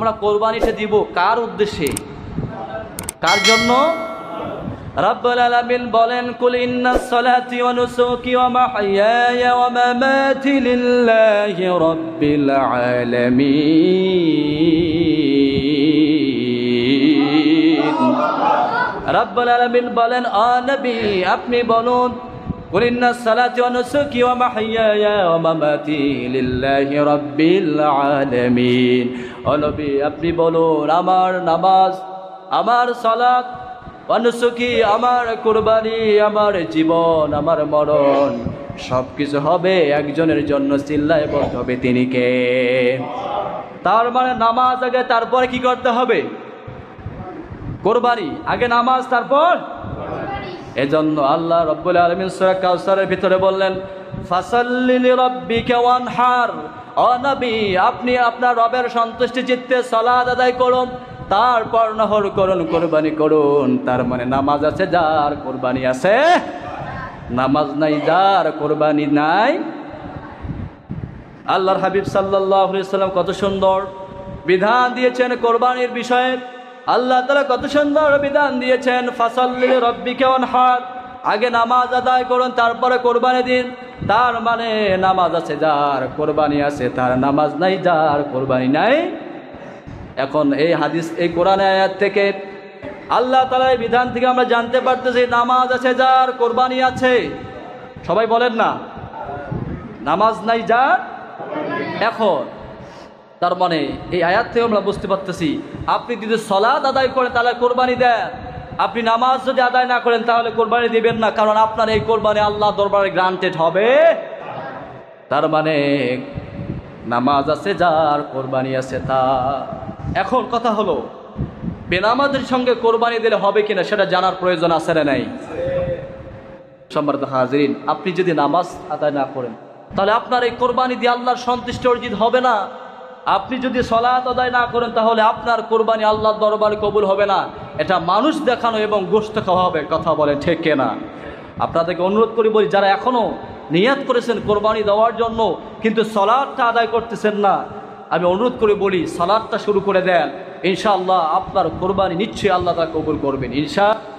আমরা কোরবানিটা দিব কার উদ্দেশ্যে, কার জন্য? রব্বুল আলামিন বলেন, কুল ইন্নাস সালাতি ওয়া নুসুকি ওয়া মাহইয়ায়া ওয়া মামাতি লিল্লাহি রাব্বিল আলামিন। রব্বুল আলামিন বলেন, ও নবী আপনি বলুন, কুল ইন্নাস সালাতি ওয়া নুসুকি ওয়া মাহইয়ায়া ওয়া মামাতি লিল্লাহি রাব্বিল আলামিন। ও নবী আপনি বলুন, আমার নামাজ, আমার সালাত, ওয়া নুসুকি আমার কুরবানি, আমার জীবন, আমার মরণ সবকিছু হবে একজনের জন্য। চিল্লায় বলতে হবে তিনি কে? তার মানে নামাজ আগে, তারপরে কি করতে হবে? কোরবানি আগে, নামাজ তারপর। এজন্য আল্লাহ রাব্বুল আলামিন সূরা কাউসারের ভিতরে বললেন, ফাসাল্লি লিরাব্বিকা ওয়ানহার। ও নবী আপনি আপনার রবের সন্তুষ্টি চিত্তে সালাত আদায় করুন, তারপর নহর করুন, কোরবানি করুন। তার মানে নামাজ আছে যার, কোরবানি আছে। নামাজ নাই যার, কোরবানি নাই। আল্লাহর হাবিব সাল্লাল্লাহু আলাইহি ওয়াসাল্লাম কত সুন্দর বিধান দিয়েছেন কোরবানির বিষয়ে। আল্লাহ তাআলা কত সুন্দর বিধান দিয়েছেন, ফাসাল্লি লিরাব্বিকা ওয়ানহার। আগে নামাজ আদায় করুন, তারপরে কোরবানি দিন। তার মানে নামাজ আছে যার, কোরবানি আছে তার। নামাজ নাই যার, কোরবানি নাই। এখন এই হাদিস, এই কোরআন আয়াত থেকে, আল্লাহ তাআলার বিধান থেকে আমরা জানতে পারতেছি নামাজ আছে যার, কোরবানি আছে। সবাই বলেন না, নামাজ নাই যার। এখন তার মানে এই আয়াত থেকে আমরা বুঝতে পারতেছি, আপনি যদি সালাত আদায় করেন তাহলে কোরবানি দেন, আপনি নামাজ যদি আদায় না করেন তাহলে কোরবানি দিবেন না, কারণ আপনার এই কোরবানি আল্লাহ দরবারে গ্রান্টেড হবে। তার মানে নামাজ আছে যার, কোরবানি আছে তার। এখন কথা হলো, বেনামাজের সঙ্গে কোরবানি দিলে হবে কিনা সেটা জানার প্রয়োজন আছে না নাই? সম্মানিত হাজিরিন, আপনি যদি নামাজ আদায় না করেন তাহলে আপনার এই কোরবানি দিয়ে আল্লাহর সন্তুষ্টি অর্জিত হবে না। আপনি যদি সালাত আদায় না করেন তাহলে আপনার কোরবানি আল্লাহর দরবারে কবুল হবে না। এটা মানুষ দেখানো এবং গোশত খাওয়া হবে। কথা বলে ঠিক কিনা? আপনাদেরকে অনুরোধ করি বলি, যারা এখনো নিয়াত করেছেন কোরবানি দেওয়ার জন্য কিন্তু সালাতটা আদায় করতেছেন না, আমি অনুরোধ করে বলি সালাতটা শুরু করে দেন। ইনশাআল্লাহ আপনার কোরবানি নিশ্চয়ই আল্লাহ তা কবুল করবেন ইনশাআল্লাহ।